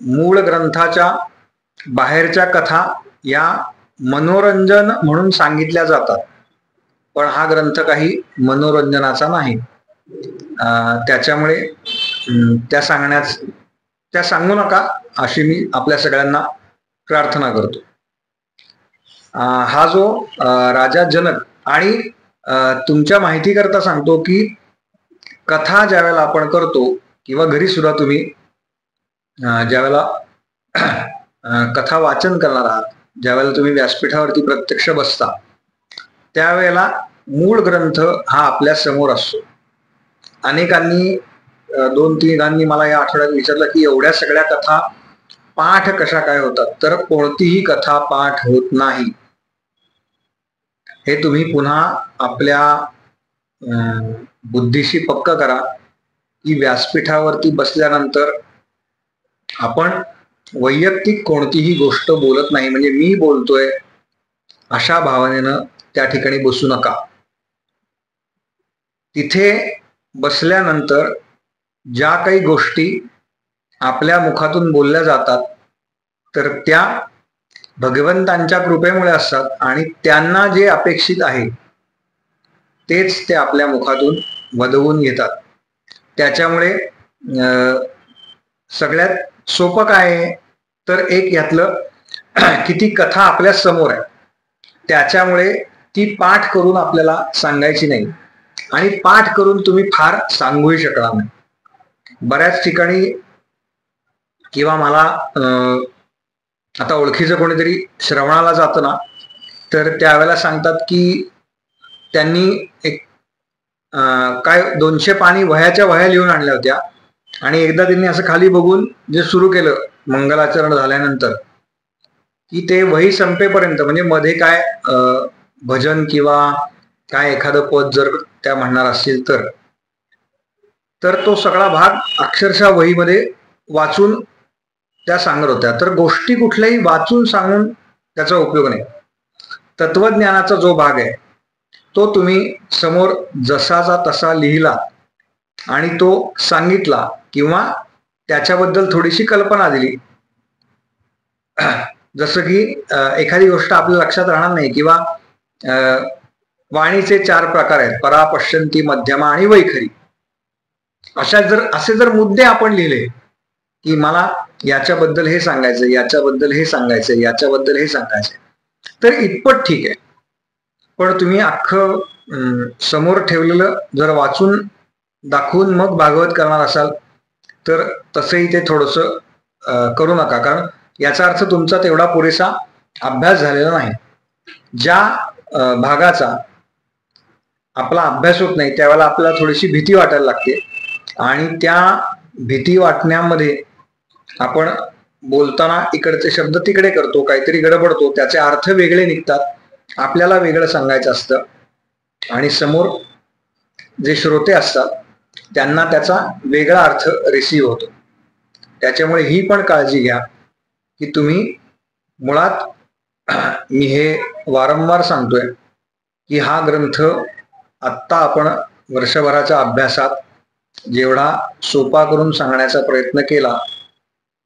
मूळ ग्रंथाच्या बाहेरच्या कथा या मनोरंजन म्हणून सांगितल्या जातात, पण हा ग्रंथ काही मनोरंजनाचा नाही. त्याच्यामुळे त्या सांगू नका अशी मी आपल्या सगळ्यांना प्रार्थना करतो. हा जो राजा जनक, आणि तुमच्या माहिती करता सांगतो की कथा ज्यावेळेला आपण करतो किंवा घरी सुद्धा तुम्ही ज्यावेळेला कथा वाचन करणार आहात, ज्यावेळेला तुम्ही व्यासपीठावरती प्रत्यक्ष बसता, त्यावेळेला मूळ ग्रंथ हा आपल्या समोर असतो. अनेकांनी 2-3 जणांनी मला या आठवड्यात विचारलं की एवढ्या सगळ्या कथा पाठ कशा काय होतात? तर कोणतीही कथा पाठ होत नाही. हे तुम्ही पुन्हा आपल्या बुद्धीशी पक्क करा की व्यासपीठावरती बसल्यानंतर आपण वैयक्तिक कोणतीही गोष्ट बोलत नाही, म्हणजे मी बोलतोय अशा भावनेनं त्या ठिकाणी बसू नका. तिथे बसल्यानंतर ज्या काही गोष्टी आपल्या मुखातून बोलल्या जातात तर त्या भगवंतांच्या कृपेमुळे असतात, आणि त्यांना जे अपेक्षित आहे तेच ते आपल्या मुखातून वदवून घेतात. त्याच्यामुळे सगळ्यात सोपं काय आहे तर एक यातलं की ती कथा आपल्या समोर आहे, त्याच्यामुळे ती पाठ करून आपल्याला सांगायची नाही, आणि पाठ करून तुम्ही फार सांगूही शकणार नाही. बऱ्याच ठिकाणी किंवा मला आता ओळखीचं कोणीतरी श्रवणाला जातं ना, तर त्यावेळेला सांगतात की त्यांनी एक काय 200 पानी वह्याच्या वह्या लिहून आणल्या होत्या, आणि एकदा त्यांनी असं खाली बघून जे सुरू केलं मंगलाचरण झाल्यानंतर, की ते वही संपेपर्यंत, म्हणजे मध्ये काय भजन किंवा काय एखादं पद जर त्या म्हणणार असतील तर तो सगळा भाग अक्षरशः वहीमध्ये वाचून त्या सांगत होत्या. तर गोष्टी कुठल्याही वाचून सांगून त्याचा उपयोग नाही. तत्वज्ञानाचा जो भाग आहे तो तुम्ही समोर जसाचा तसा लिहिला आणि तो सांगितला किंवा त्याच्याबद्दल थोडीशी कल्पना दिली. जसं की एखादी गोष्ट आपल्या लक्षात राहणार नाही, किंवा वाणीचे 4 प्रकार आहेत, परा, पश्चंती, मध्यमा आणि वैखरी. असे जर मुद्दे आपण लिहिले की मला याच्याबद्दल हे सांगायचं, याच्याबद्दल हे सांगायचं, याच्याबद्दल हे सांगायचं, तर इतपत ठीक आहे. पण तुम्ही अख्खं समोर ठेवलेलं जर वाचून दाखवून मग भागवत करणार असाल तर तसंही ते थोडंसं करू नका, कारण याचा अर्थ तुमचा तेवढा पुरेसा अभ्यास झालेला नाही. ज्या भागाचा आपला अभ्यास होत नाही त्यावेळेला आपल्याला थोडीशी भीती वाटायला लागते, आणि त्या भीती वाटण्यामध्ये आपण बोलताना इकडचे शब्द तिकडे करतो, काहीतरी गडबडतो, त्याचे अर्थ वेगळे निघतात, आपल्याला वेगळं सांगायचं असतं, आणि समोर जे श्रोते असतात त्यांना त्याचा वेगळा अर्थ रिसीव्ह होतो. त्याच्यामुळे ही पण काळजी घ्या की तुम्ही मुळात, मी हे वारंवार सांगतोय की हा ग्रंथ आत्ता आपण वर्षभराच्या अभ्यासात जेवढा सोपा करून सांगण्याचा प्रयत्न केला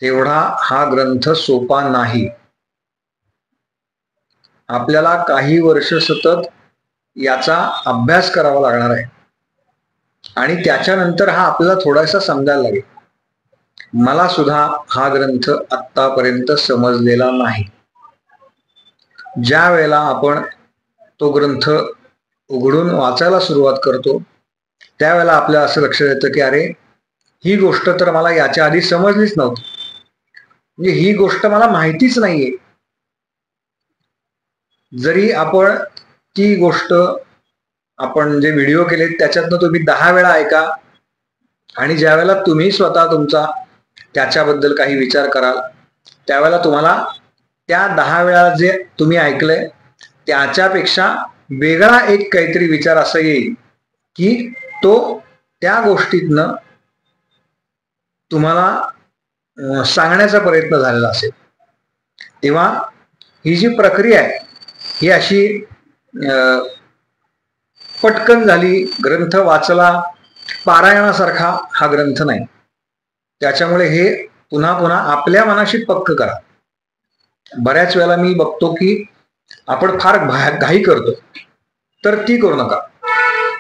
तेवढा हा ग्रंथ सोपा नाही. आपल्याला काही वर्ष सतत याचा अभ्यास करावा लागणार आहे, आणि त्याच्यानंतर हा आपल्याला थोडासा समजायला लागेल. मला सुद्धा हा ग्रंथ आत्तापर्यंत समजलेला नाही. ज्या वेळेला आपण तो ग्रंथ उघडून वाचायला सुरुवात करतो त्यावेळेला आपल्याला असं लक्षात येतं की अरे, ही गोष्ट तर मला याच्या आधी समजलीच नव्हती, म्हणजे ही गोष्ट मला माहितीच नाहीये. जरी आपण ती गोष्ट, आपण जे व्हिडिओ केले त्याच्यातनं तुम्ही 10 वेळा ऐका, आणि ज्या वेळेला तुम्ही स्वतः तुमचा त्याच्याबद्दल काही विचार कराल त्यावेळेला तुम्हाला त्या 10 वेळा जे तुम्ही ऐकलंय त्याच्यापेक्षा वेगळा एक काहीतरी विचार असा येईल की तो त्या गोष्टीतनं तुम्हाला सांगण्याचा प्रयत्न झालेला असेल. तेव्हा ही जी प्रक्रिया आहे ही अशी पटकन झाली, ग्रंथ वाचला, पारायणासारखा हा ग्रंथ नाही. त्याच्यामुळे हे पुन्हा पुन्हा आपल्या मनाशी पक्क करा. बऱ्याच वेळेला मी बघतो की आपण फार घाई करतो, तर ती करू नका.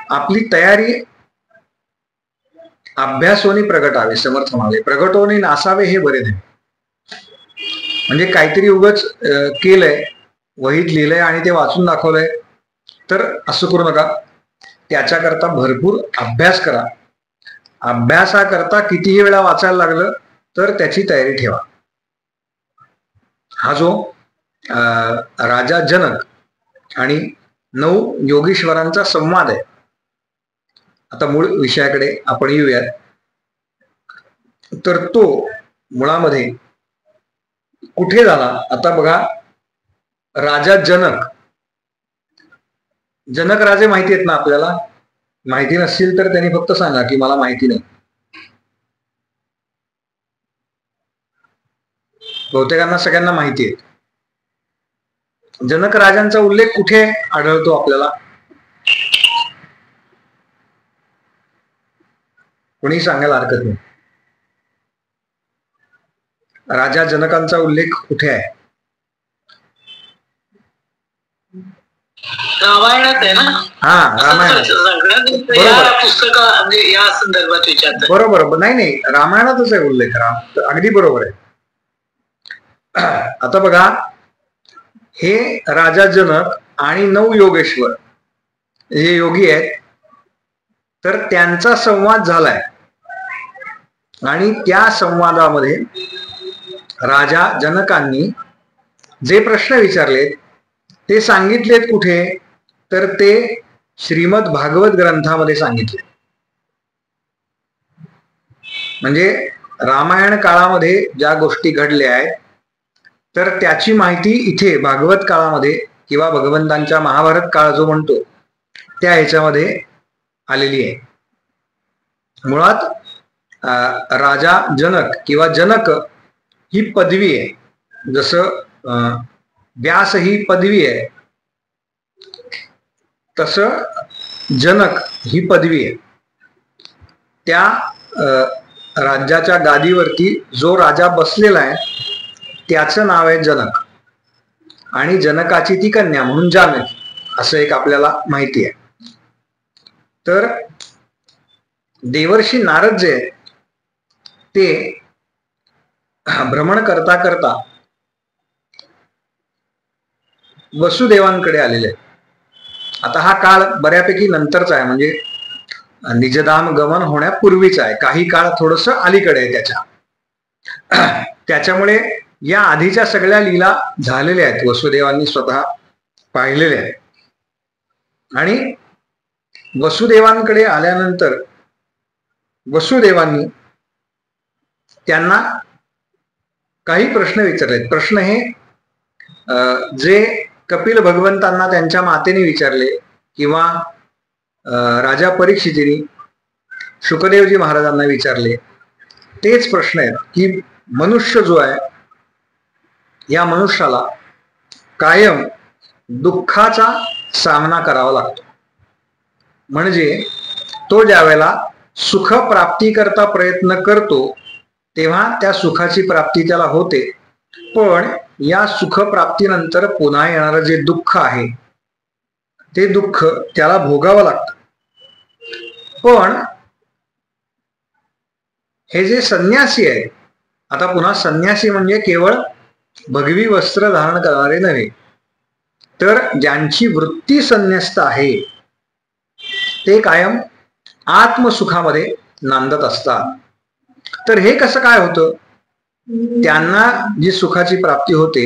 आपली तयारी अभ्यासोनी प्रगटावे, समर्थ म्हणाले. प्रगटोनी नासावे हे बरे नाही. म्हणजे काहीतरी उगाच केलंय, वहीत लिहिलंय आणि ते वाचून दाखवलंय, तर असं करू नका. त्याच्याकरता भरपूर अभ्यास करा. अभ्यासाकरता कितीही वेळा वाचायला लागलं तर त्याची तयारी ठेवा. हा जो राजा जनक आणि 9 योगीश्वरांचा संवाद आहे. आता मूळ विषयाकडे आपण येऊयात. तर तो मुळामध्ये कुठे झाला? आता बघा, राजा जनक राजे माहिती आहेत ना आपल्याला? माहिती नसतील तर त्यांनी फक्त सांगा की मला माहिती नाही. बहुतेकांना सगळ्यांना माहिती आहे. जनक राजांचा उल्लेख कुठे आढळतो आपल्याला? कोणी सांगायला हरकत नाही. राजा जनकांचा उल्लेख कुठे आहे? रामायणात आहे ना? हा, रामायणात. या संदर्भात विचारतात. बरोबर. नाही, रामायणातच आहे उल्लेख. अगदी बरोबर आहे. आता बघा, हे राजा जनक आणि 9 योगेश्वर जे योगी आहेत, तर त्यांचा संवाद झालाय आणि त्या संवादामध्ये राजा जनकांनी जे प्रश्न विचारलेत ते सांगितलेत कुठे? तर ते श्रीमद भागवत ग्रंथामध्ये सांगितले. म्हणजे रामायण काळामध्ये ज्या गोष्टी घडल्या आहेत तर त्याची माहिती इथे भागवत काळामध्ये किंवा भगवंतांच्या महाभारत काळ जो म्हणतो त्या ह्याच्यामध्ये आलेली आहे. मुळात राजा जनक किंवा जनक ही पदवी आहे. जसं व्यास ही पदवी आहे, तसं जनक ही पदवी आहे. त्या राज्याच्या गादीवरती जो राजा बसलेला आहे त्याचं नाव आहे जनक आणि जनकाची ती कन्या म्हणून जानकी, असं एक आपल्याला माहिती आहे. तर देवर्षी नारद जे आहेत ते भ्रमण करता करता वसुदेवांकडे आलेले. आता हा काळ बऱ्यापैकी नंतरचा आहे, म्हणजे निजधाम गमन होण्यापूर्वीचा आहे. काही काळ थोडस अलीकडे आहे त्याच्यामुळे या आधीच्या सगळ्या लीला झालेल्या आहेत, वसुदेवांनी स्वतः पाहिलेल्या आहेत. आणि वसुदेवांकडे आल्यानंतर वसुदेवांनी त्यांना काही प्रश्न विचारले. प्रश्न हे जे कपिल भगवंतांना त्यांच्या मातेने विचारले किंवा राजा परीक्षितीने शुकदेवजी महाराजांना विचारले, तेच प्रश्न आहेत की मनुष्य जो आहे या मनुष्याला कायम दुःखाचा सामना करावा लागतो. म्हणजे तो ज्या वेळेला सुख प्राप्तीकरता प्रयत्न करतो तेव्हा त्या सुखाची प्राप्ती त्याला होते, पण या सुख प्राप्तीनंतर पुन्हा येणारं जे दुःख आहे ते दुःख त्याला भोगावं लागतं. पण हे जे संन्यासी आहे, आता पुन्हा संन्यासी म्हणजे केवळ भगवी वस्त्र धारण करणारे नव्हे, तर ज्यांची वृत्ती संन्यस्त आहे ते कायम आत्मसुखामध्ये नांदत असतात. तर हे कसं काय होतं? त्यांना जी सुखाची प्राप्ती होते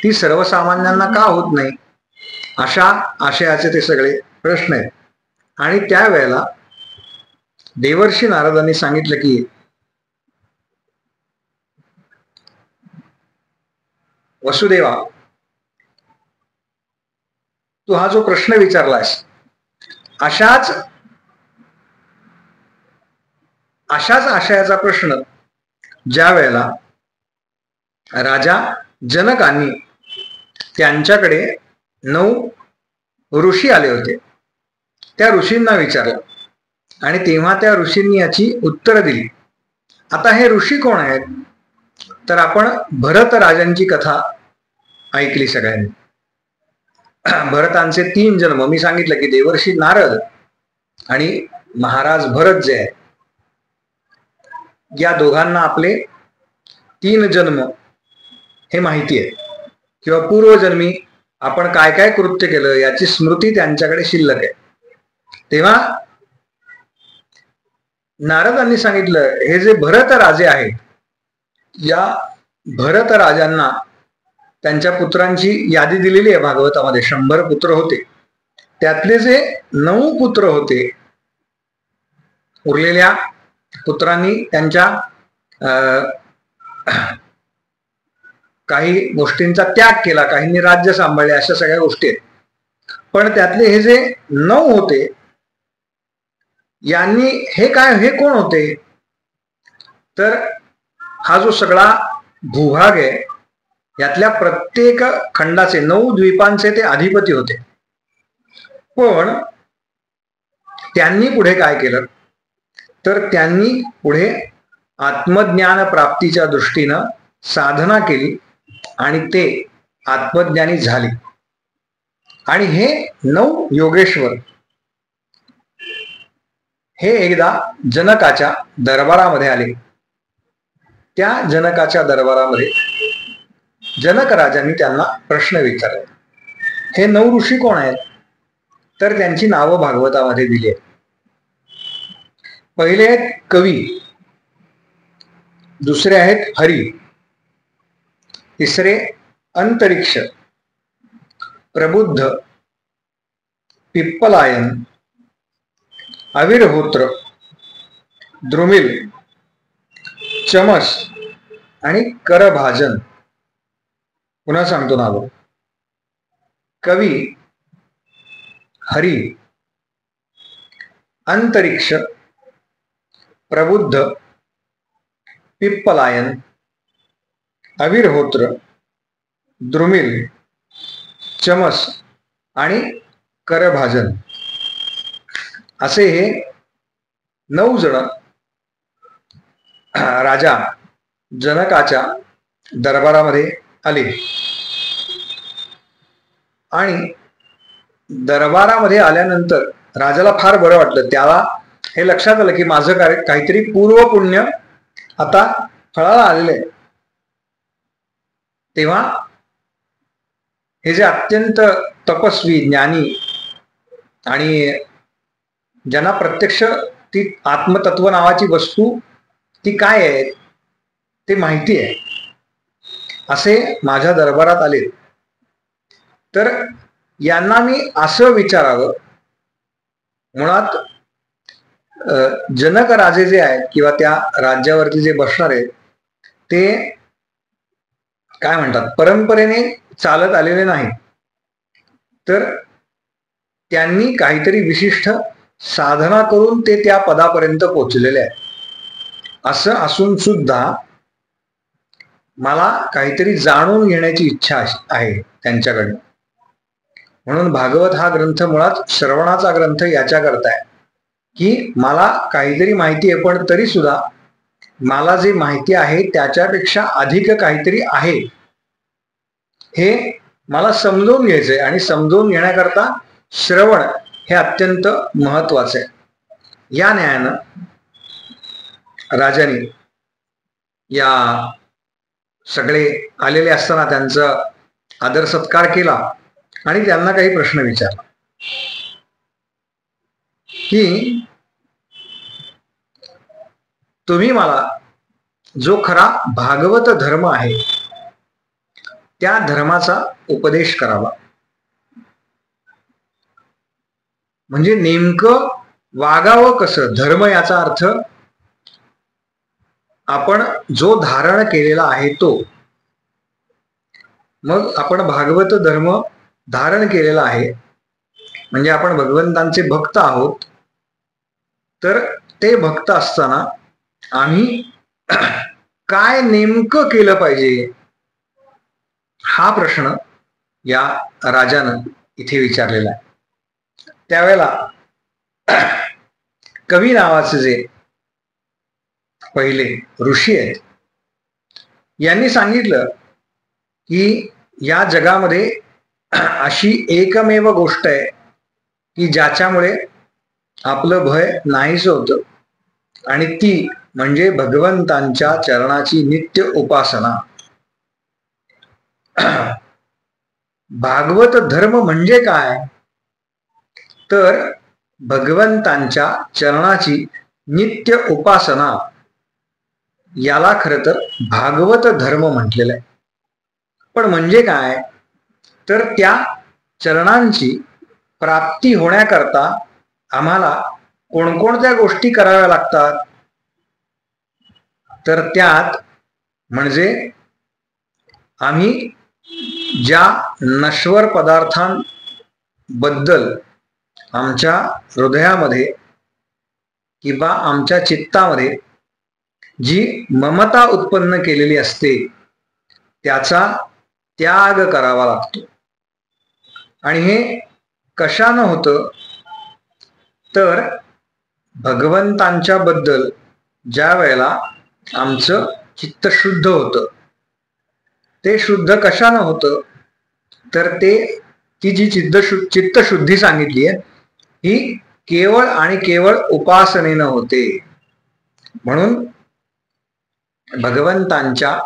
ती सर्वसामान्यांना का होत नाही? अशा आशयाचे ते सगळे प्रश्न आहेत. आणि त्यावेळेला देवर्षी नारदांनी सांगितलं की वसुदेवा, तू हा जो प्रश्न विचारलास अशाच आशयाचा प्रश्न ज्या वेळेला राजा जनकांनी त्यांच्याकडे 9 ऋषी आले होते त्या ऋषींना विचारलं आणि तेव्हा त्या ऋषींनी याची उत्तरं दिली. आता हे ऋषी कोण आहेत? तर आपण भरत राजांची कथा ऐकली सगळ्यांनी. भरतांचे 3 जन्म मी सांगितलं की देवर्षी नारद आणि महाराज भरत जे आहे, या दोघांना आपले 3 जन्म हे माहिती आहे, किंवा पूर्वजन्मी आपण काय काय कृत्य केलं याची स्मृती त्यांच्याकडे शिल्लक आहे. तेव्हा नारदांनी सांगितलं, हे जे भरत राजे आहेत, या भरत राजांना त्यांच्या पुत्रांची यादी दिलेली आहे भागवतामध्ये. 100 पुत्र होते, त्यातले जे 9 पुत्र होते, उरलेल्या पुत्रांनी त्यांच्या काही गोष्टींचा त्याग केला, काहींनी राज्य सांभाळले, अशा सगळ्या गोष्टी आहेत. पण त्यातले हे जे 9 होते, यांनी हे कोण होते, तर हा जो सगळा भूभाग आहे, यातल्या प्रत्येक खंडाचे 9 द्वीपांचे ते अधिपती होते. पण त्यांनी पुढे काय केलं, तर त्यांनी पुढे आत्मज्ञान प्राप्तीच्या दृष्टीनं साधना केली आणि ते आत्मज्ञानी झाले. आणि हे 9 योगेश्वर हे एकदा जनकाच्या दरबारामध्ये आले. त्या जनकाच्या दरबारामध्ये जनक राजांनी त्यांना प्रश्न विचारले. हे 9 ऋषी कोण आहेत, तर त्यांची नावं भागवतामध्ये दिली आहेत. पहिले आहेत कवी, दुसरे आहेत हरी, तिसरे अंतरिक्ष, प्रबुद्ध, पिप्पलायन, अविर्होत्र, द्रुमिल, चमस आणि करभाजन. पुन्हा सांगतो नाव. कवी, हरी, अंतरिक्ष, प्रबुद्ध, पिप्पलायन, अविर्होत्र, द्रुमिल, चमस आणि करभाजन असे हे 9 जण राजा जनकाच्या दरबारामध्ये आले. आणि दरबारामध्ये आल्यानंतर राजाला फार बरं वाटलं. त्याला हे लक्षात आलं की माझं काहीतरी पूर्व पुण्य आता फळाला आलेलं आहे. तेव्हा हे जे अत्यंत तपस्वी, ज्ञानी आणि ज्यांना प्रत्यक्ष ती आत्मतत्व नावाची वस्तू ती काय आहे ते माहिती आहे, असे माझ्या दरबारात आले. तर यांना मी असं विचारावं, मुळात जनक राजे जे आहेत किंवा त्या राज्यावरती जे बसणार आहेत, ते काय म्हणतात, परंपरेने चालत आलेले नाही, तर त्यांनी काहीतरी विशिष्ट साधना करून ते त्या पदापर्यंत पोहोचलेले आहेत. असं असून सुद्धा मला काहीतरी जाणून घेण्याची इच्छा आहे त्यांच्याकडनं. म्हणून भागवत हा ग्रंथ मुळात श्रवणाचा ग्रंथ याच्याकरता आहे की मला काहीतरी माहिती आहे, पण तरी सुद्धा मला जे माहिती आहे त्याच्यापेक्षा अधिक काहीतरी आहे हे मला समजून घ्यायचंय. आणि समजून घेण्याकरता श्रवण हे अत्यंत महत्वाचं आहे. या न्यायानं राजाने या सगळे आलेले असताना त्यांचा आदर सत्कार केला आणि त्यांना काही प्रश्न विचारला की तुम्ही मला जो खरा भागवत धर्म आहे त्या धर्माचा उपदेश करावा. म्हणजे नेमकं वागावं कसं. धर्म याचा अर्थ आपण जो धारण केलेला आहे तो. मग आपण भागवत धर्म धारण केलेला आहे म्हणजे आपण भगवंतांचे भक्त आहोत. तर ते भक्त असताना आम्ही काय नेमकं केलं पाहिजे हा प्रश्न या राजानं इथे विचारलेला आहे. त्यावेळेला कवी नावाचे जे पहिले ऋषी आहेत यांनी सांगितलं की या जगामध्ये अशी एकमेव गोष्ट आहे की ज्याच्यामुळे आपलं भय नाहीसं होतं, आणि ती म्हणजे भगवंतांच्या चरणाची नित्य उपासना. भागवत धर्म म्हणजे काय? तर भगवंतांच्या चरणाची नित्य उपासना याला खरं तर भागवत धर्म म्हटलेलं आहे. पण म्हणजे काय? तर त्या चरणांची प्राप्ती होण्याकरता आम्हाला कोणकोणत्या गोष्टी कराव्या लागतात? तर त्यात म्हणजे आम्ही ज्या नश्वर पदार्थांबद्दल आमच्या हृदयामध्ये किंवा आमच्या चित्तामध्ये जी ममता उत्पन्न केलेली असते त्याचा त्याग करावा लागतो. आणि हे कशानं होतं? तर भगवंतांच्या बद्दल ज्या वेळेला आमचं चित्त शुद्ध होतं, ते शुद्ध कशानं होतं? तर ती जी चित्तशुद्धी सांगितली आहे ही केवळ आणि केवळ उपासनेनं होते. म्हणून भगवंतांच्या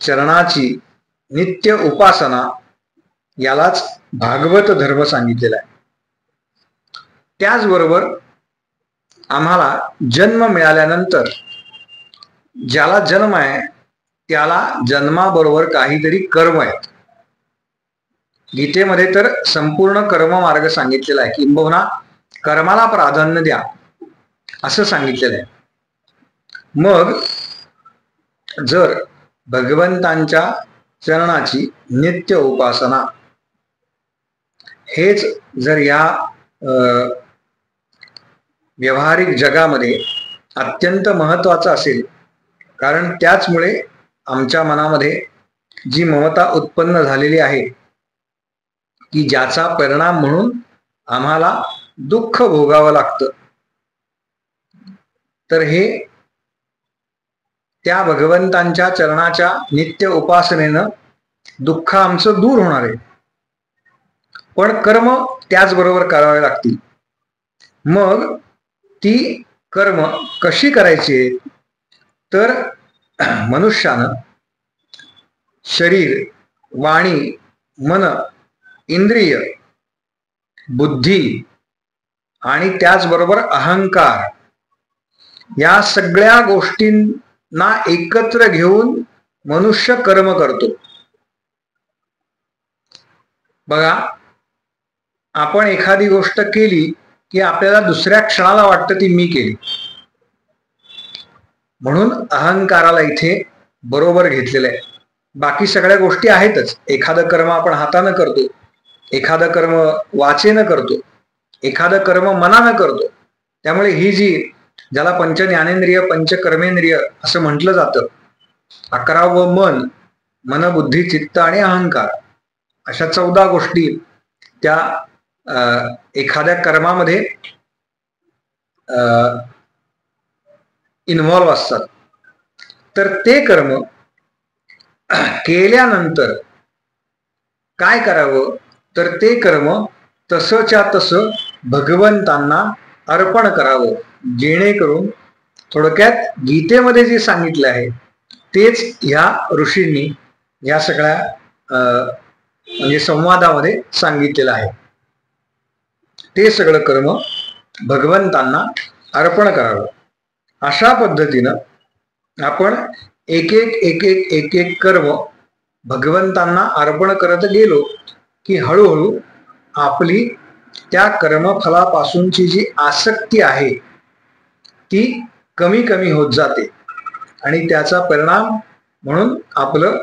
चरणाची नित्य उपासना यालाच भागवत धर्म सांगितलेला आहे. त्याचबरोबर आम्हाला जन्म मिळाल्यानंतर ज्याला जन्म आहे त्याला जन्माबरोबर काहीतरी कर्म आहेत. गीतेमध्ये तर संपूर्ण कर्म मार्ग किंबहुना आहे, किंबहुना कर्माला प्राधान्य द्या असं सांगितलेलं आहे. मग जर भगवंतांच्या चरणाची नित्य उपासना हेच जर या व्यावहारिक जगामध्ये अत्यंत महत्वाचं असेल, कारण त्याचमुळे आमच्या मनामध्ये जी ममता उत्पन्न झालेली आहे की ज्याचा परिणाम म्हणून आम्हाला दुःख भोगावं लागतं, तर हे त्या भगवंतांच्या चरणाच्या नित्य उपासनेनं दुःख आमचं दूर होणार आहे. पण कर्म त्याचबरोबर करावे लागतील. मग ती कर्म कशी करायची? तर मनुष्यानं शरीर, वाणी, मन, इंद्रिय, बुद्धी आणि त्याचबरोबर अहंकार या सगळ्या गोष्टींना एकत्र घेऊन मनुष्य कर्म करतो. बघा, आपण एखादी गोष्ट केली की आपल्याला दुसऱ्या क्षणाला वाटतं ती मी केली, म्हणून अहंकाराला इथे बरोबर घेतलेलं आहे. बाकी सगळ्या गोष्टी आहेतच. एखादं कर्म आपण हातानं करतो, एखादं कर्म वाचेनं करतो, एखादं कर्म मनानं करतो. त्यामुळे ही जी ज्याला पंच ज्ञानेंद्रिय पंच कर्मेंद्रिय असं म्हटलं जातं, 11वं मन, मन, बुद्धी, चित्त आणि अहंकार, अशा 14 गोष्टी त्या एखाद्या कर्मामध्ये इन्व्हॉल्व्ह असतात. तर ते कर्म केल्यानंतर काय करावं? तर ते कर्म तसंच्या तसं भगवंतांना अर्पण करावं, जेणेकरून थोडक्यात गीतेमध्ये जे सांगितलं आहे तेच ह्या ऋषींनी या सगळ्या म्हणजे संवादामध्ये सांगितलेलं आहे. ते सगळं कर्म भगवंतांना अर्पण करावं. अशा पद्धतीनं आपण एक एक कर्म भगवंतांना अर्पण करत गेलो की हळूहळू आपली त्या कर्मफलापासूनची जी आसक्ती आहे ती कमी कमी होत जाते, आणि त्याचा परिणाम म्हणून आपलं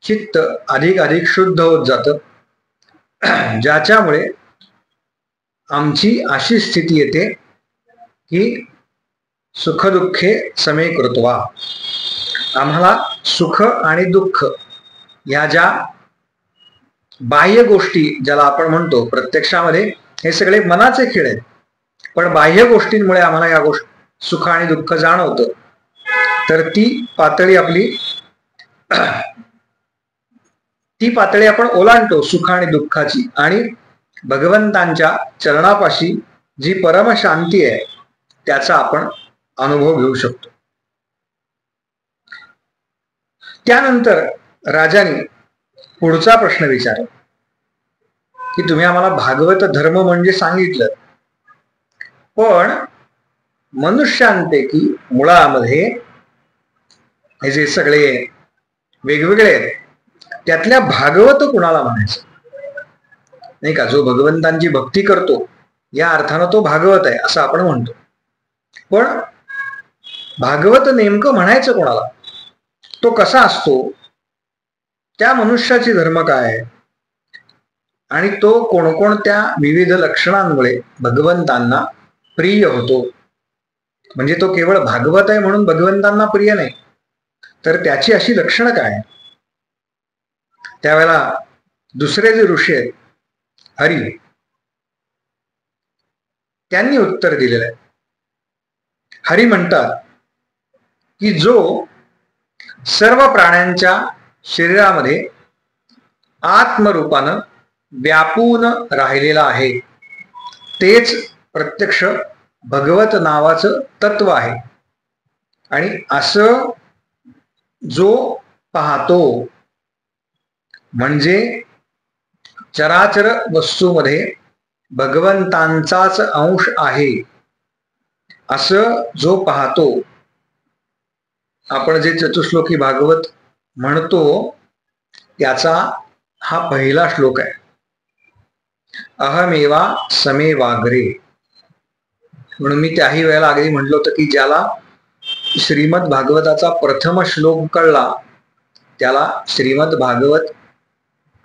चित्त अधिक अधिक शुद्ध होत जातं, ज्याच्यामुळे आमची अशी स्थिती येते की सुखदुःखे समे कृत्वा. आम्हाला सुख आणि दुःख या ज्या बाह्य गोष्टी ज्याला आपण म्हणतो, प्रत्यक्षामध्ये हे सगळे मनाचे खेळ आहेत, पण बाह्य गोष्टींमुळे आम्हाला या गोष्टी सुख आणि दुःख जाणवतं. तर ती पातळी आपली ती पातळी आपण ओलांडतो सुख आणि दुःखाची, आणि भगवंतांच्या चरणापाशी जी परम शांती आहे त्याचा आपण अनुभव घेऊ शकतो. त्यानंतर राजाने पुढचा प्रश्न विचारला की तुम्ही आम्हाला भागवत धर्म म्हणजे सांगितलं, पण मनुष्यांपैकी मुळामध्ये हे जे सगळे वेगवेगळे आहेत त्यातल्या भागवत कुणाला म्हणायचं, नाही का? जो भगवंतांची भक्ती करतो या अर्थानं तो भागवत आहे असं आपण म्हणतो, पण भागवत नेमकं म्हणायचं कोणाला, तो कसा असतो, त्या मनुष्याची धर्म काय आहे, आणि तो कोणकोणत्या विविध लक्षणांमुळे भगवंतांना प्रिय होतो. म्हणजे तो केवळ भागवत आहे म्हणून भगवंतांना प्रिय नाही, तर त्याची अशी लक्षणं काय. त्यावेळेला दुसरे जे ऋषी आहेत हरी, त्यांनी उत्तर दिलेलं आहे. हरी म्हणतात की जो सर्व प्राण्यांच्या शरीरामध्ये आत्मरूपानं व्यापून राहिलेला आहे तेच प्रत्यक्ष भगवत नावाचं तत्व आहे, आणि असं जो पाहतो म्हणजे चराचर वस्तूमध्ये भगवंतांचाच अंश आहे असं जो पाहतो, आपण जे चतुश्लोकी भागवत म्हणतो त्याचा हा पहिला श्लोक आहे. अहमेवा समे वाग्रे. म्हणून मी त्याही वेळेला आधी म्हटलं होतं की ज्याला श्रीमद भागवताचा प्रथम श्लोक कळला त्याला श्रीमद भागवत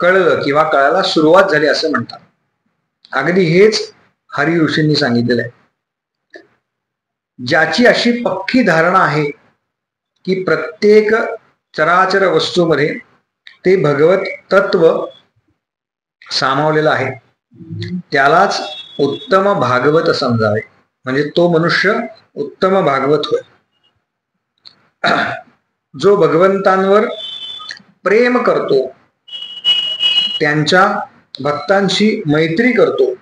कळलं किंवा कळायला सुरुवात झाली असं म्हणतात. अगदी हेच हरी ऋषींनी सांगितलेलं आहे. ज्याची अशी पक्की धारणा आहे की प्रत्येक चराचर वस्तूमध्ये ते भगवत तत्व सामावलेलं आहे त्यालाच उत्तम भागवत समजावे, म्हणजे तो मनुष्य उत्तम भागवत होय. जो भगवंतांवर प्रेम करतो, त्यांच्या भक्तांशी मैत्री करतो,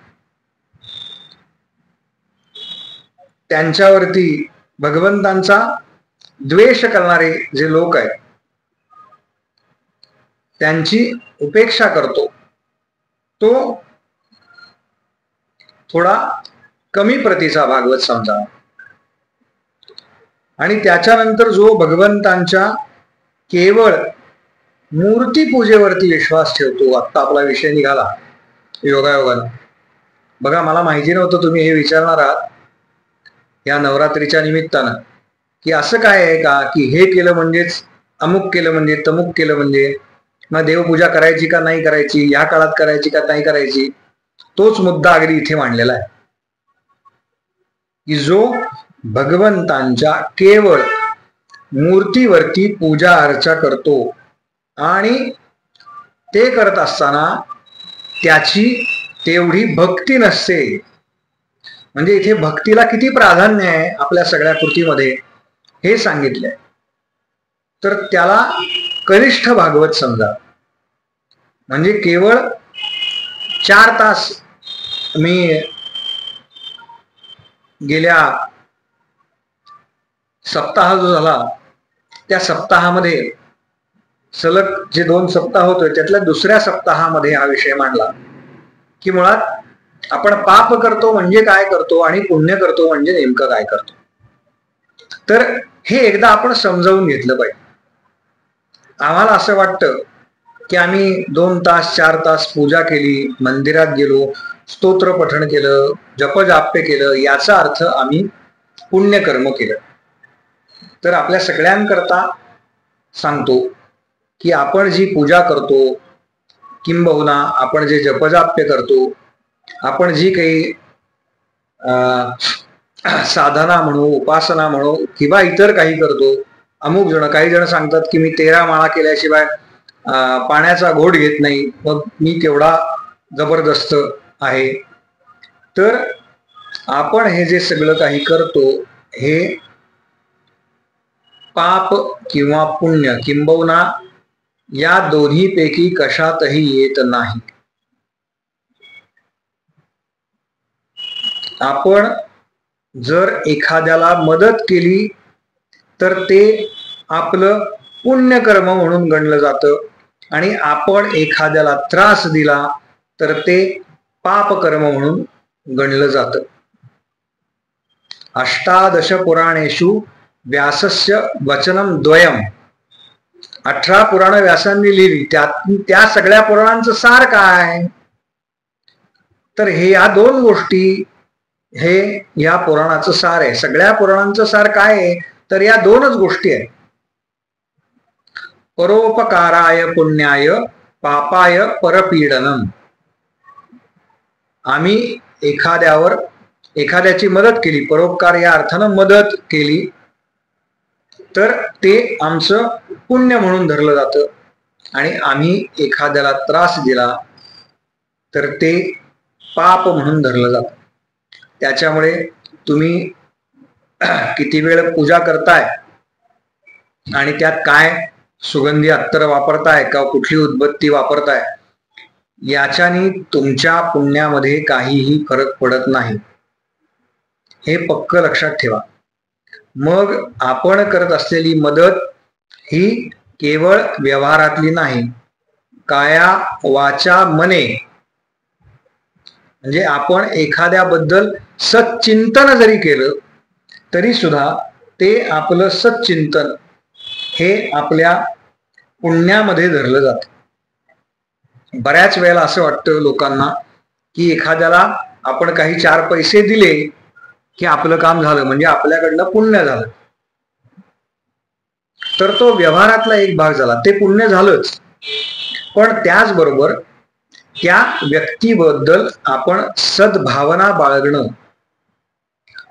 त्यांच्यावरती भगवंतांचा द्वेष करणारे जे लोक आहेत त्यांची उपेक्षा करतो, तो थोडा कमी प्रतीचा भागवत समजा. आणि त्याच्यानंतर जो भगवंतांच्या केवळ मूर्ती पूजेवरती विश्वास ठेवतो. आत्ता आपला विषय निघाला योगायोगानं. बघा, मला माहिती नव्हतं तुम्ही हे विचारणार आहात या नवरात्रीच्या निमित्तानं की असं काय आहे का की हे केलं म्हणजेच अमुक केलं म्हणजे तमुक केलं, म्हणजे मग देवपूजा करायची का नाही करायची, या काळात करायची का नाही करायची. तोच मुद्दा अगदी इथे मांडलेला आहे की जो भगवंतांच्या केवळ मूर्तीवरती पूजा अर्चा करतो आणि ते करत असताना त्याची तेवढी भक्ती नसते, म्हणजे इथे भक्तीला किती प्राधान्य आहे आपल्या सगळ्या कृतीमध्ये हे सांगितलंय, तर त्याला कनिष्ठ भागवत समजा. म्हणजे केवळ 4 तास मी गेल्या सप्ताह जो झाला त्या सप्ताहामध्ये सलग जे 2 सप्ताह होते त्यातल्या दुसऱ्या सप्ताहामध्ये हा विषय मांडला की मुळात आपण पाप करतो म्हणजे काय करतो आणि पुण्य करतो म्हणजे नेमकं काय करतो. तर हे एकदा आपण समजावून घेतलं पाहिजे. आम्हाला असं वाटतं की आम्ही 2 तास 4 तास पूजा केली, मंदिरात गेलो, स्तोत्र पठण केलं, जपजाप्य केलं, याचा अर्थ आम्ही पुण्यकर्म केलं. तर आपल्या सगळ्यांकरता सांगतो की आपण जी पूजा करतो, किंबहुना आपण जे जपजाप्य करतो, आपण जी काही साधना म्हणू, उपासना म्हणू किंवा इतर काही करतो. काही जण सांगतात की मी 13 माळा केल्याशिवाय पाण्याचा घोट घेत नाही, मग मी केवढा जबरदस्त आहे. तर आपण हे जे सगळं काही करतो हे पाप किंवा पुण्य किंबहुना या दोन्हीपैकी कशातही येत नाही. आपण जर एखाद्याला मदत केली तर ते आपलं पुण्यकर्म म्हणून गणलं जातं, आणि आपण एखाद्याला त्रास दिला तर ते पापकर्म म्हणून गणलं जातं. अष्टादश पुराणेषु व्यासस्य वचनम द्वयम. 18 पुराण व्यासांनी लिहिली, त्या सगळ्या पुराणांचं सार काय? तर हे या दोन गोष्टी, हे या पुराणाचं सार आहे. सगळ्या पुराणांचं सार काय आहे? तर या दोनच गोष्टी आहेत. परोपकाराय पुण्याय पापाय परपीडनम. आम्ही एखाद्याची मदत केली, परोपकार या अर्थानं मदत केली, तर ते आमचं पुण्य म्हणून धरलं जातं, आणि आम्ही एखाद्याला त्रास दिला तर ते पाप म्हणून धरलं जातं. त्याच्यामुळे तुम्ही किती वेळ पूजा करताय आणि त्यात काय सुगंधी अत्तर वापरताय का कुठली उदबत्ती वापरताय, याच्यानी तुमच्या पुण्यामध्ये काहीही फरक पडत नाही. हे पक्क लक्षात ठेवा. मग आपण करत असलेली मदत ही केवळ व्यवहारातली नाही, काया वाचा मने, म्हणजे आपण एखाद्याबद्दल सच्चिंतन जरी केलं तरी सुद्धा ते आपलं सच्चिंतन हे आपल्या पुण्यामध्ये धरलं जातं. बऱ्याच वेळेला असं वाटतं लोकांना की एखाद्याला आपण काही 4 पैसे दिले की आपलं काम झालं, म्हणजे आपल्याकडनं पुण्य झालं. तर तो व्यवहारातला एक भाग झाला, ते पुण्य झालंच. पण त्याचबरोबर त्या व्यक्तीबद्दल आपण सद्भावना बाळगणं.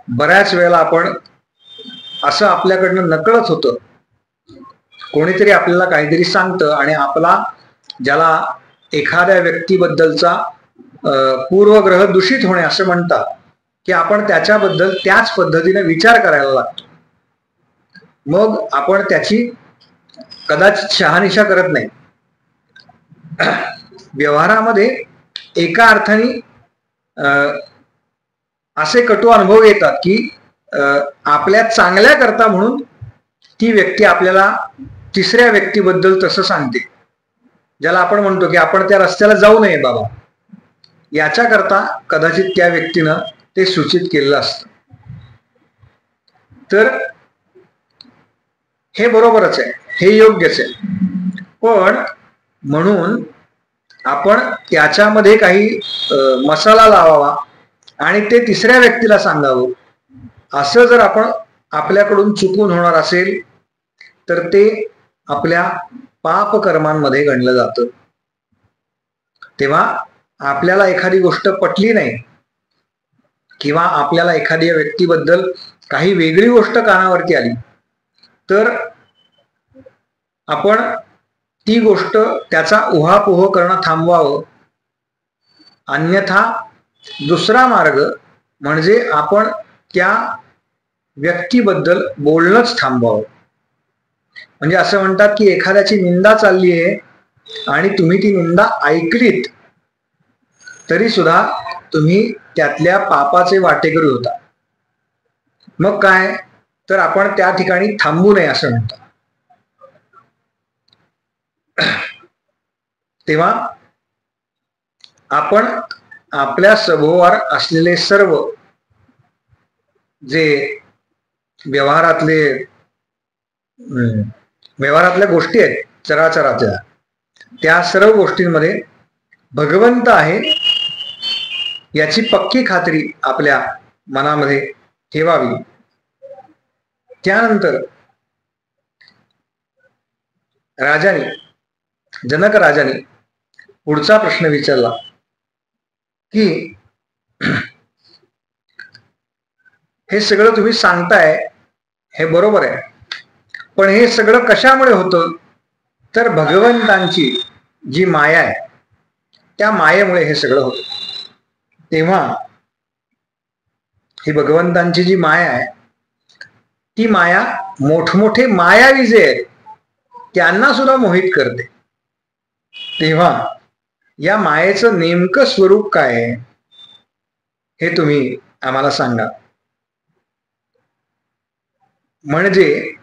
बऱ्याच वेळेला आपण असं आपल्याकडनं नकळत होतं, कोणीतरी आपल्याला काहीतरी सांगतं आणि आपला ज्याला एखाद्या व्यक्तीबद्दलचा पूर्वग्रह दूषित होणे असं म्हणतात, की आपण त्याच्याबद्दल त्याच पद्धतीने विचार करायला लागतो. मग आपण त्याची कदाचित शहानिशा करत नाही. व्यवहारामध्ये एका अर्थाने असे कटू अनुभव येतात की आपल्या चांगल्या करता म्हणून ती व्यक्ती आपल्याला तिसऱ्या व्यक्तीबद्दल तसं सांगते, ज्याला आपण म्हणतो की आपण त्या रस्त्याला जाऊ नये बाबा, याच्या करता कदाचित त्या व्यक्तीनं ते सूचित केलेलं असतं. तर हे बरोबरच आहे, हे योग्यच आहे. पण म्हणून आपण त्याच्यामध्ये काही मसाला लावावा आणि ते तिसऱ्या व्यक्तीला सांगावं, असं जर आपण आपल्याकडून चुकून होणार असेल तर ते आपल्या पापकर्मांमध्ये गणलं जातं. तेव्हा आपल्याला एखादी गोष्ट पटली नाही किंवा आपल्याला एखाद्या व्यक्तीबद्दल काही वेगळी गोष्ट कानावरती आली तर आपण ती गोष्ट त्याचा उहापोह करणं थांबवावं. अन्यथा दुसरा मार्ग म्हणजे आपण त्या व्यक्तीबद्दल बोलणंच थांबवावं. म्हणजे असं म्हणतात की एखाद्याची निंदा चालली आहे आणि तुम्ही ती निंदा ऐकलीत तरी सुद्धा तुम्ही त्यातल्या पापाचे वाटेकरी होता. मग काय, तर आपण त्या ठिकाणी थांबू नये असं म्हणतात. तेव्हा आपण आपल्या सभोवार असलेले सर्व जे व्यवहारातल्या गोष्टी आहेत चराचराच्या, त्या सर्व गोष्टींमध्ये भगवंत आहे याची पक्की खात्री आपल्या मनामध्ये ठेवावी. त्यानंतर जनक राजाने पुढचा प्रश्न विचारला की हे सगळं तुम्ही सांगताय हे बरोबर आहे, पण हे सगळं कशामुळे होतं, तर भगवंतांची जी माया आहे त्या मायेमुळे हे सगळं होतं. तेव्हा ही भगवंतांची जी माया आहे ती माया मोठमोठे मायावी जे आहेत त्यांना सुद्धा मोहित करते. तेव्हा या मायेचं नेमकं स्वरूप काय आहे हे तुम्ही आम्हाला सांगा. म्हणजे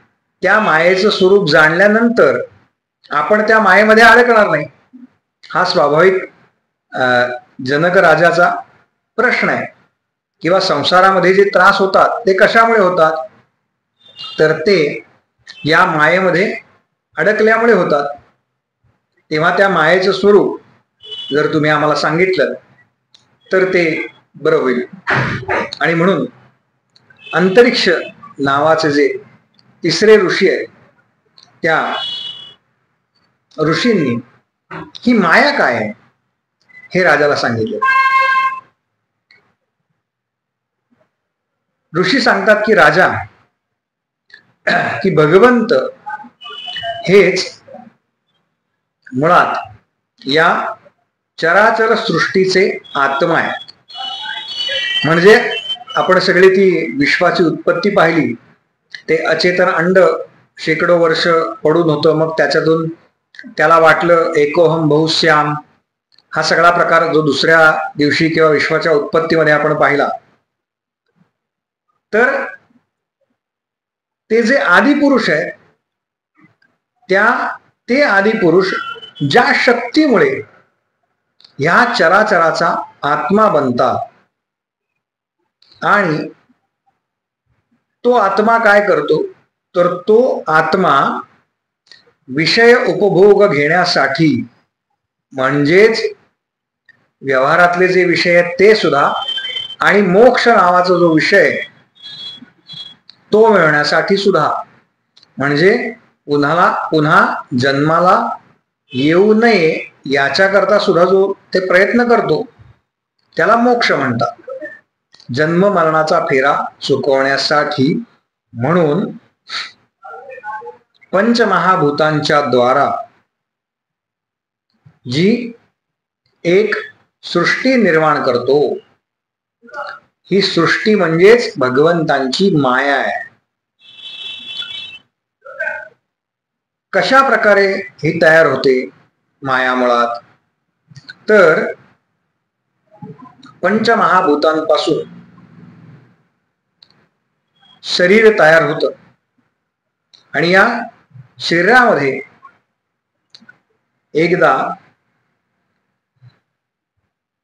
त्या मायेचं स्वरूप जाणल्यानंतर आपण त्या मायेमध्ये अडकणार नाही. हा स्वाभाविक जनक राजाचा प्रश्न आहे. किंवा संसारामध्ये जे त्रास होतात ते कशामुळे होतात, तर ते या मायेमध्ये अडकल्यामुळे होतात. तेव्हा त्या मायेचं स्वरूप जर तुम्ही आम्हाला सांगितलं तर ते बरं होईल. आणि म्हणून अंतरिक्ष नावाचे जे तिसरे ऋषी आहेत त्या ऋषींनी ही माया काय आहे हे राजाला सांगितलं. ऋषी सांगतात की राजा, की भगवंत हेच मुळात या चराचर सृष्टीचे आत्मा आहे. म्हणजे आपण सगळी ती विश्वाची उत्पत्ती पाहिली. ते अचेतन अंड शेकडो वर्ष पडून होतं, मग त्याच्यातून त्याला वाटलं एकोहम बहुश्याम, हा सगळा प्रकार जो दुसऱ्या दिवशी किंवा विश्वाच्या उत्पत्तीमध्ये आपण पाहिला. तर ते जे आदिपुरुष आहे ते आदिपुरुष ज्या शक्तीमुळे ह्या चराचराचा आत्मा बनतात, आणि तो आत्मा काय करतो, तर तो आत्मा विषय उपभोग घेण्यासाठी, म्हणजेच व्यवहारातले जे विषय आहेत ते सुद्धा, आणि मोक्ष नावाचा जो विषय तो मिळवण्यासाठी सुद्धा, म्हणजे पुन्हा जन्माला येऊ नये याच्याकरता सुद्धा जो ते प्रयत्न करतो त्याला मोक्ष म्हणतात. जन्म मरणाचा फेरा चुकवण्यासाठी. म्हणून पंचमहाभूतांच्या द्वारा जी एक सृष्टी निर्माण करतो, ही सृष्टी म्हणजेच भगवंतांची माया आहे. कशा प्रकारे ही तयार होते माया मुळात, तर पंचमहाभूतांपासून शरीर तयार होतं, आणि या शरीरामध्ये एकदा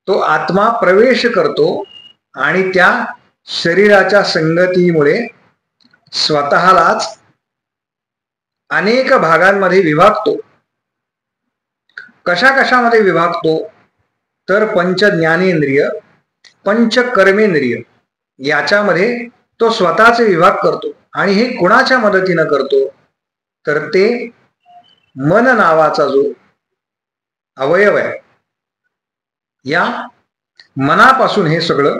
तो आत्मा प्रवेश करतो आणि त्या शरीराच्या संगतीमुळे स्वतःलाच अनेक भागांमध्ये विभागतो. कशा कशामध्ये विभागतो, तर पंच ज्ञानेंद्रिय, पंच कर्मेंद्रिय याच्यामध्ये तो स्वतःचे विभाग करतो. आणि हे कुणाच्या मदतीनं करतो, तर ते मन नावाचा जो अवयव आहे या मनापासून हे सगळं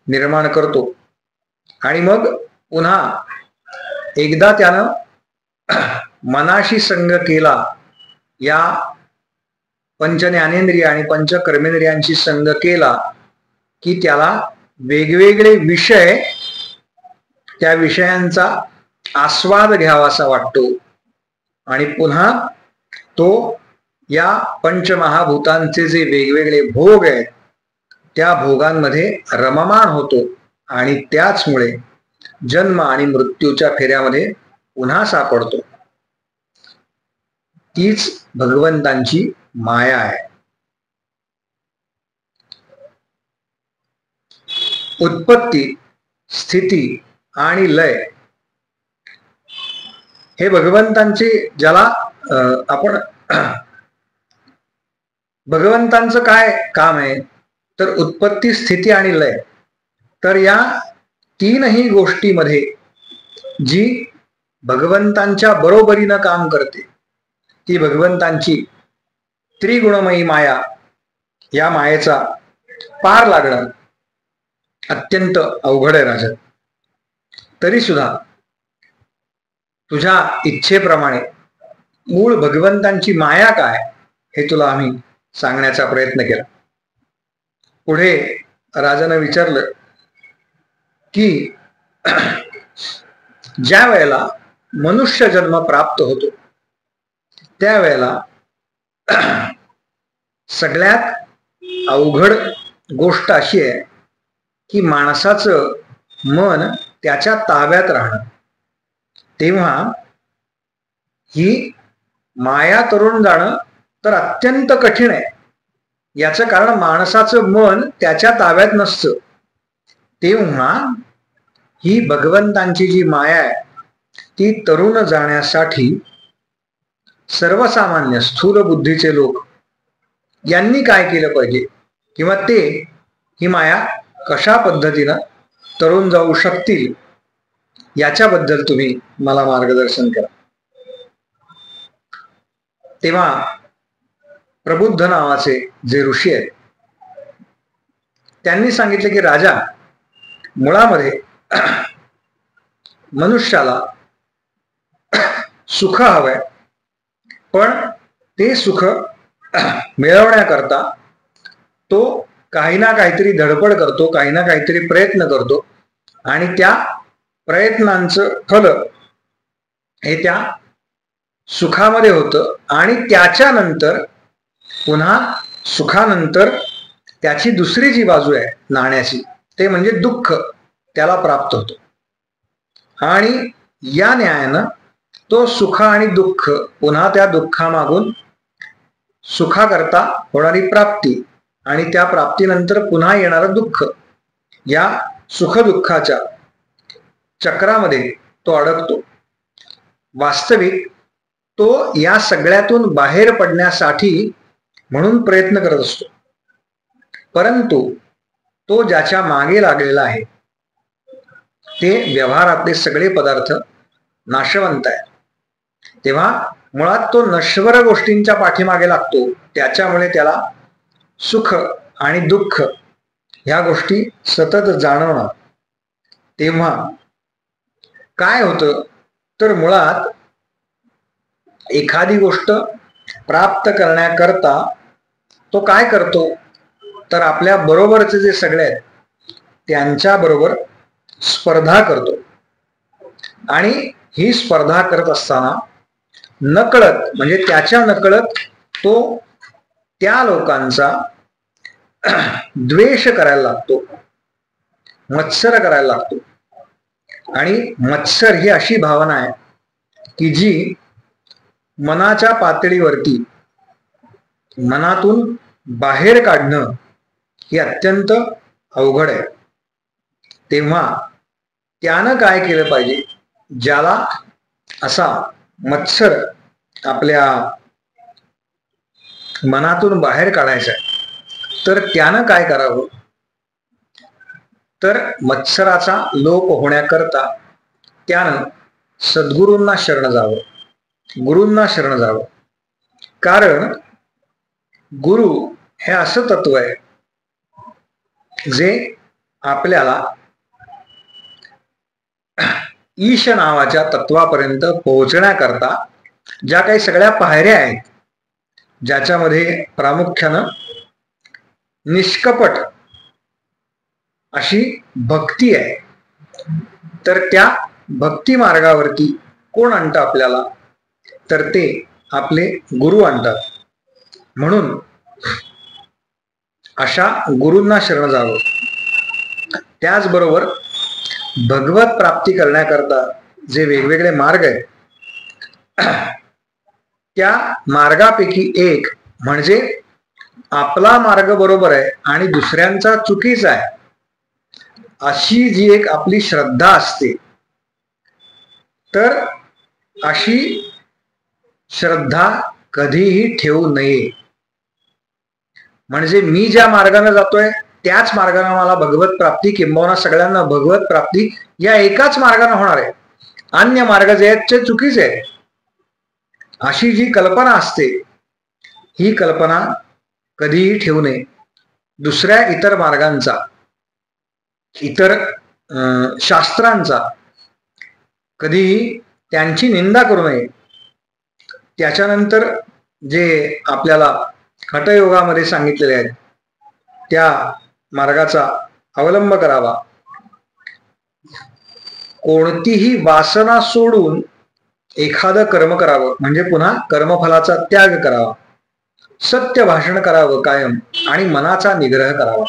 निर्माण करतो. आणि मग पुन्हा एकदा त्यानं मनाशी संग केला, या पंच ज्ञानेंद्रिय आणि पंच कर्मेंद्रियांशी संग केला की त्याला वेगवेगळे विषय, त्या विषयांचा आस्वाद घ्यावासा वाटतो, आणि पुन्हा तो या पंचमहाभूतांचे जे वेगवेगळे भोग आहेत त्या भोगांमध्ये रममाण होतो, आणि त्याचमुळे जन्म आणि मृत्यूच्या फेऱ्यामध्ये पुन्हा सापडतो. तीच भगवंतांची माया आहे. उत्पत्ती, स्थिती आणि लय हे भगवंतांचे, ज्याला आपण भगवंतांचं काय काम आहे, तर उत्पत्ती, स्थिती आणि लय. तर या तीनही गोष्टीमध्ये जी भगवंतांच्या बरोबरीनं काम करते ती भगवंतांची त्रिगुणमयी माया. या मायेचा पार लागणं अत्यंत अवघड आहे राजा. तरी सुद्धा तुझ्या इच्छेप्रमाणे मूळ भगवंतांची माया काय हे तुला आम्ही सांगण्याचा प्रयत्न केला. पुढे राजानं विचारलं की ज्या वेळेला मनुष्य जन्म प्राप्त होतो त्यावेळेला सगळ्यात अवघड गोष्ट अशी आहे की माणसाचं मन त्याच्या ताब्यात राहणं. तेव्हा ही माया तरुण जाणं तर अत्यंत कठीण आहे. याचं कारण माणसाचं मन त्याच्या ताब्यात नसतं. तेव्हा ही भगवंतांची जी माया आहे ती तरुण जाण्यासाठी सर्वसामान्य स्थूल बुद्धीचे लोक यांनी काय केलं पाहिजे, किंवा ते ही माया कशा पद्धतीनं तरुण जाऊ शकतील याच्याबद्दल तुम्ही मला मार्गदर्शन करा. तेव्हा प्रबुद्ध नावाचे जे ऋषी आहेत त्यांनी सांगितले की राजा, मुळामध्ये मनुष्याला सुख हवंय, पण ते सुख मिळवण्याकरता तो काही ना काहीतरी धडपड करतो, काही ना काहीतरी प्रयत्न करतो, आणि त्या प्रयत्नांचं फल हे त्या सुखामध्ये होतं. आणि त्याच्यानंतर पुन्हा सुखानंतर त्याची दुसरी जी बाजू आहे नाण्याची, ते म्हणजे दुःख त्याला प्राप्त होतं. आणि या न्यायानं तो सुख आणि दुःख, पुन्हा त्या दुःखामागून सुखाकरता होणारी प्राप्ती आणि त्या प्राप्तीनंतर पुन्हा येणारं दुःख, या सुखदुःखाच्या चक्रामध्ये तो अडकतो. वास्तविक तो या सगळ्यातून बाहेर पडण्यासाठी म्हणून प्रयत्न करत असतो, परंतु तो ज्याच्या मागे लागलेला आहे ते व्यवहारातले सगळे पदार्थ नाशवंत आहे. तेव्हा मुळात तो नश्वर गोष्टींच्या पाठीमागे लागतो. त्याच्यामुळे त्याला सुख आणि दुःख ह्या गोष्टी सतत जाणवणार. तेव्हा काय होतं तर मुळात एखादी गोष्ट प्राप्त करण्याकरता तो काय करतो तर आपल्या बरोबरचे जे सगळे आहेत त्यांच्या बरोबर स्पर्धा करतो. आणि ही स्पर्धा करत असताना नकळत, म्हणजे त्याच्या नकळत तो त्या लोकांचा द्वेष करायला लागतो, मत्सर करायला लागतो. आणि मत्सर ही अशी भावना आहे की जी मनाच्या पातळीवरती मनातून बाहेर काढणं हे अत्यंत अवघड आहे. तेव्हा त्यानं काय केलं पाहिजे, ज्याला असा मत्सर आपल्या मनातून बाहेर काढायचा आहे, तर त्यानं काय करावं तर मत्सराचा लोप होण्याकरता त्यानं सद्गुरूंना शरण जावं, गुरूंना शरण जावं. कारण गुरु हे असं तत्व आहे जे आपल्याला ईश नावाच्या तत्वापर्यंत पोहोचण्याकरता ज्या काही सगळ्या पायऱ्या आहेत, ज्याच्यामध्ये प्रामुख्यानं निष्कपट अशी भक्ती आहे, तर त्या भक्ती मार्गावरती कोण आणतं आपल्याला तर ते आपले गुरु आणतात. म्हणून अशा गुरूंना शरण जावं. त्याचबरोबर भगवत प्राप्ती करण्याकरता जे वेगवेगळे मार्ग आहेत त्या मार्गापैकी एक म्हणजे आपला मार्ग बरोबर आहे आणि दुसऱ्यांचा चुकीचा आहे अशी जी एक आपली श्रद्धा असते, तर अशी श्रद्धा कधीही ठेवू नये. म्हणजे मी ज्या मार्गाने जातोय त्याच मार्गाने मला भगवत प्राप्ती, किंबहुना सगळ्यांना भगवत प्राप्ती या एकाच मार्गाने होणार आहे, अन्य मार्ग जे आहेत ते चुकीचे आहेत, अशी जी कल्पना असते ही कल्पना कधीही ठेवू नये. दुसऱ्या इतर मार्गांचा, इतर शास्त्रांचा कधीही त्यांची निंदा करू नये. त्याच्यानंतर जे आपल्याला हठयोगामध्ये सांगितलेले आहेत त्या मार्गाचा अवलंब करावा. कोणतीही वासना सोडून एखादं कर्म करावं, म्हणजे पुन्हा कर्मफलाचा त्याग करावा. सत्य भाषण करावं कायम आणि मनाचा निग्रह करावा.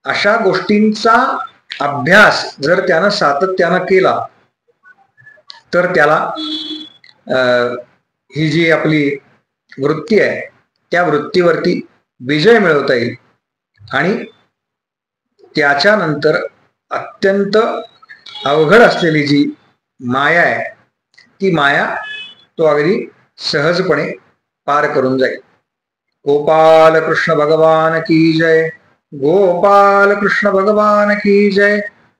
अशा गोष्टींचा अभ्यास जर त्यानं सातत्यानं केला तर त्याला ही जी आपली वृत्ती आहे त्या वृत्तीवरती विजय मिळवता येईल आणि त्याच्यानंतर अत्यंत अवघड असलेली जी माया आहे ती माया तो अगदी सहजपणे पार करून जाईल. गोपाल कृष्ण भगवान की जय. गोपाल कृष्ण भगवान की जय.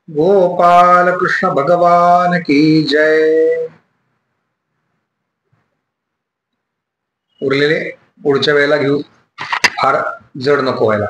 गोपाल कृष्ण भगवान की जय. उरलेले पुढच्या वेळेला घेऊ, फार जड नको व्हायला.